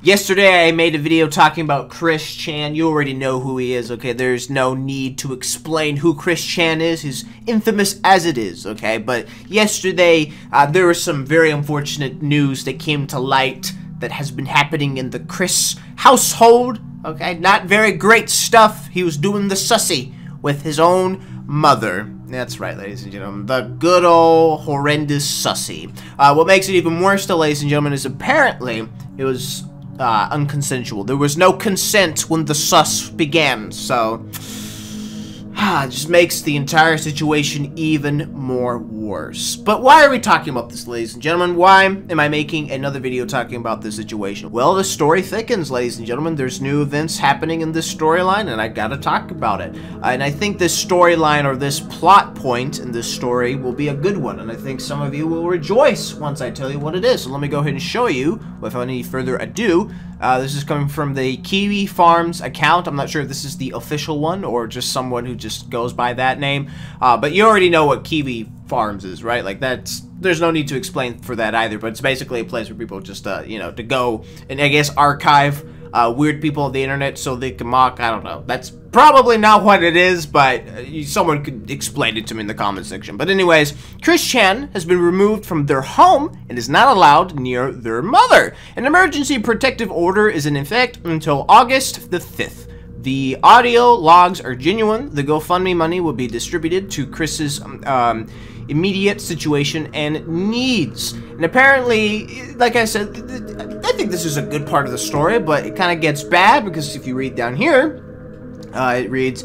Yesterday I made a video talking about Chris Chan. You already know who he is, okay? There's no need to explain who Chris Chan is. He's infamous as it is, okay? But yesterday there was some very unfortunate news that came to light that has been happening in the Chris household, okay? Not very great stuff. He was doing the sussy with his own mother. That's right, ladies and gentlemen. The good old horrendous sussy. What makes it even worse, though, ladies and gentlemen, is apparently it was unconsensual. There was no consent when the sus began, so it just makes the entire situation even more worse. But why are we talking about this, ladies and gentlemen? Why am I making another video talking about this situation? Well, the story thickens, ladies and gentlemen. There's new events happening in this storyline, and I gotta talk about it. And I think this storyline, or this plot point in this story, will be a good one, and I think some of you will rejoice once I tell you what it is. So let me go ahead and show you, without any further ado. This is coming from the Kiwi Farms account. I'm not sure if this is the official one or just someone who just goes by that name. But you already know what Kiwi Farms is, right? Like, there's no need to explain for that either, but it's basically a place where people just, you know, to go and, I guess, archive weird people on the internet so they can mock. I don't know. That's probably not what it is, but someone could explain it to me in the comment section. But anyways, Chris Chan has been removed from their home and is not allowed near their mother. An emergency protective order is in effect until August the 5th. The audio logs are genuine. The GoFundMe money will be distributed to Chris's immediate situation and needs. And apparently, like I said, I think this is a good part of the story, but it kind of gets bad because if you read down here, it reads,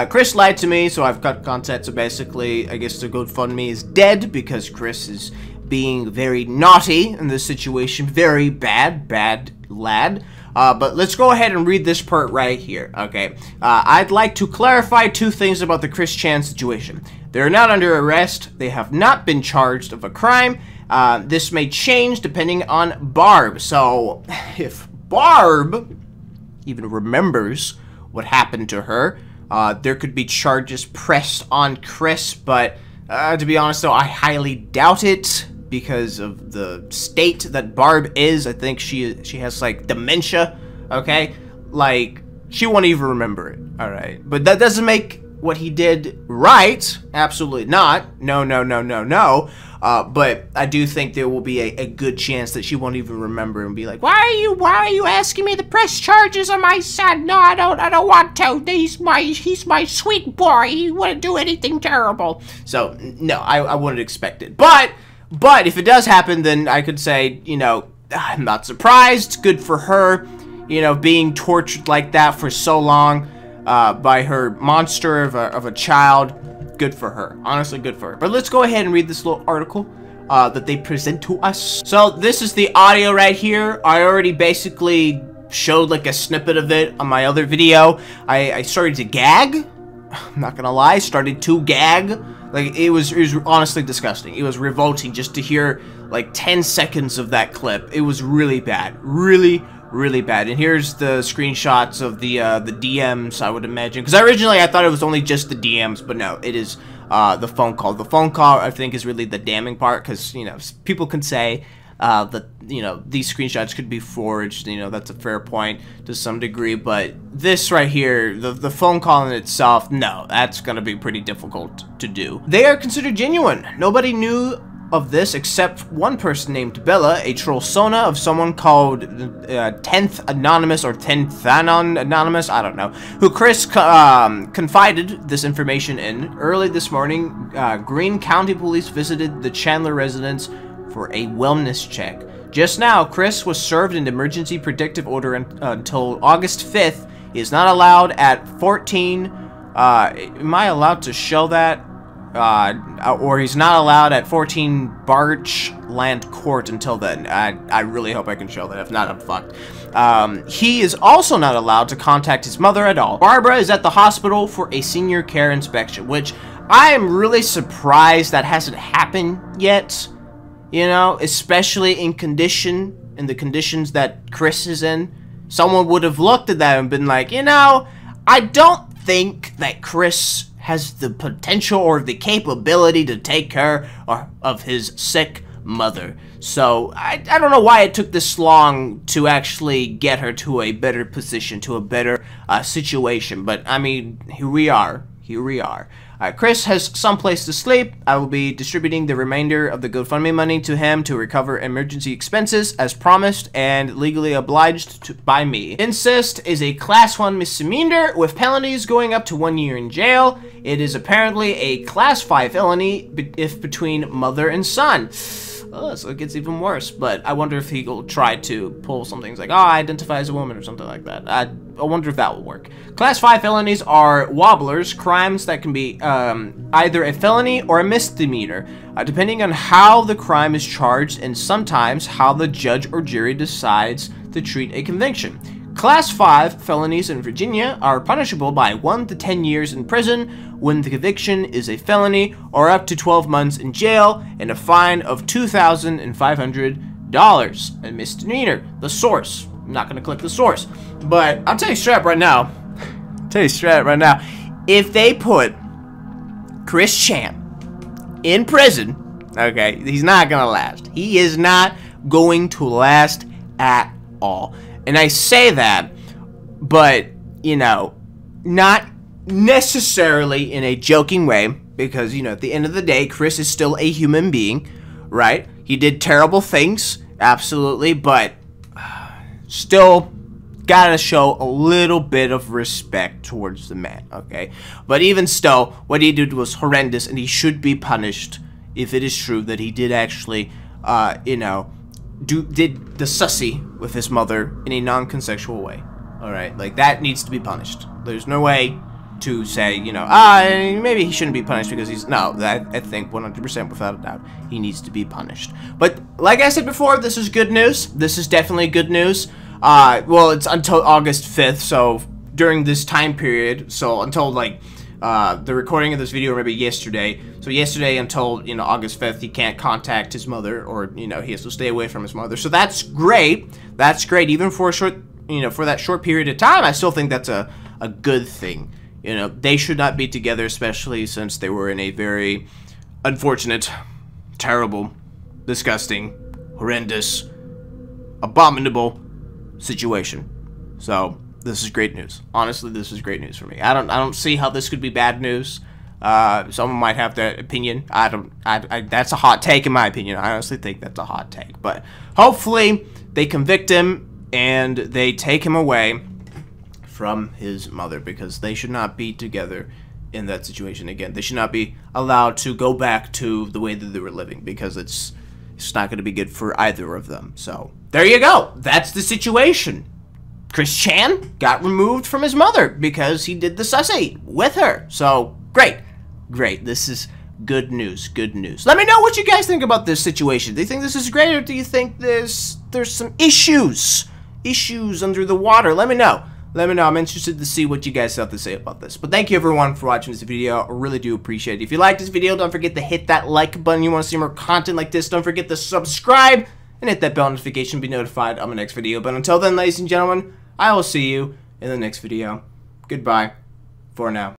Chris lied to me, so I've cut content. So basically, I guess the GoFundMe is dead because Chris is being very naughty in this situation. Very bad lad. But let's go ahead and read this part right here, okay? I'd like to clarify two things about the Chris Chan situation. They're not under arrest. They have not been charged of a crime. This may change depending on Barb. So, if Barb even remembers what happened to her, there could be charges pressed on Chris, but to be honest, though, I highly doubt it. Because of the state that Barb is, I think she has like dementia, okay? Like, she won't even remember it, alright? But that doesn't make what he did right, absolutely not. No. But I do think there will be a good chance that she won't even remember and be like, why are you asking me to press charges on my son? No, I don't want to. He's my sweet boy. He wouldn't do anything terrible. So, no, I wouldn't expect it. But if it does happen, then I could say, you know, I'm not surprised. Good for her, you know, being tortured like that for so long by her monster of a child. Good for her. Honestly, good for her. But let's go ahead and read this little article that they present to us. So this is the audio right here. I already basically showed like a snippet of it on my other video. I started to gag. I'm not gonna lie, started to gag. Like, it was honestly disgusting. It was revolting just to hear, like, 10 seconds of that clip. It was really bad. Really bad. And here's the screenshots of the DMs, I would imagine. Because originally I thought it was only just the DMs, but no, it is the phone call. The phone call, I think, is really the damning part. Because, you know, people can say that, you know, these screenshots could be forged. You know, that's a fair point to some degree. But this right here, the phone call in itself, no, that's going to be pretty difficult to do. They are considered genuine. Nobody knew of this except one person named Bella, a trollsona of someone called 10th Anonymous or 10th Anonymous, I don't know, who Chris confided this information in. Early this morning, Greene County Police visited the Chandler residence for a wellness check. Just now, Chris was served an emergency protective order until August 5th. He is not allowed at 14, am I allowed to show that? Or he's not allowed at 14 Birchland Court until then. I really hope I can show that. If not, I'm fucked. He is also not allowed to contact his mother at all. Barbara is at the hospital for a senior care inspection, which I am really surprised that hasn't happened yet. You know, especially in the conditions that Chris is in. Someone would have looked at that and been like, you know, I don't think that Chris has the potential or the capability to take care of his sick mother. So I don't know why it took this long to actually get her to a better position, to a better situation, but I mean, here we are. Chris has someplace to sleep. I will be distributing the remainder of the GoFundMe money to him to recover emergency expenses as promised and legally obliged by me. Incest is a class 1 misdemeanor with penalties going up to 1 year in jail. It is apparently a class 5 felony if between mother and son. Oh, so it gets even worse, but I wonder if he'll try to pull some things like, oh, I identify as a woman or something like that. I wonder if that will work. Class 5 felonies are wobblers, crimes that can be either a felony or a misdemeanor, depending on how the crime is charged and sometimes how the judge or jury decides to treat a conviction. Class 5 felonies in Virginia are punishable by 1 to 10 years in prison when the conviction is a felony, or up to 12 months in jail and a fine of $2,500. A misdemeanor. The source. I'm not going to click the source. But I'll tell you straight up right now. If they put Chris Chan in prison, okay, he's not going to last. He is not going to last at all. And I say that, but, you know, not necessarily in a joking way, because, you know, at the end of the day, Chris is still a human being, right? He did terrible things, absolutely, but still gotta show a little bit of respect towards the man, okay? But even still, what he did was horrendous, and he should be punished if it is true that he did actually, you know, did the sussy with his mother in a non-consensual way. Alright, like, that needs to be punished. There's no way to say, you know, maybe he shouldn't be punished because he's, no, I think 100% without a doubt, he needs to be punished. But, like I said before, this is good news. This is definitely good news. Well, it's until August 5th, so during this time period, so until, like, the recording of this video, maybe yesterday. So yesterday until, you know, August 5th, he can't contact his mother, or, you know, he has to stay away from his mother. So that's great. That's great. Even for a short, you know, for that short period of time, I still think that's a good thing. You know, they should not be together, especially since they were in a very unfortunate, terrible, disgusting, horrendous, abominable situation. So this is great news. Honestly, this is great news for me. I don't see how this could be bad news. Someone might have that opinion. That's a hot take in my opinion. I honestly think that's a hot take. But hopefully they convict him and they take him away from his mother, because they should not be together in that situation again. They should not be allowed to go back to the way that they were living, because it's not going to be good for either of them. So there you go. That's the situation. Chris Chan got removed from his mother because he did the sussy with her. So great. This is good news. Let me know what you guys think about this situation. Do you think this is great, or do you think there's some issues under the water? Let me know. I'm interested to see what you guys have to say about this. But thank you everyone for watching this video. I really do appreciate it. If you like this video, don't forget to hit that like button. You want to see more content like this, don't forget to subscribe and hit that bell notification to be notified on my next video. But until then, ladies and gentlemen, I will see you in the next video. Goodbye for now.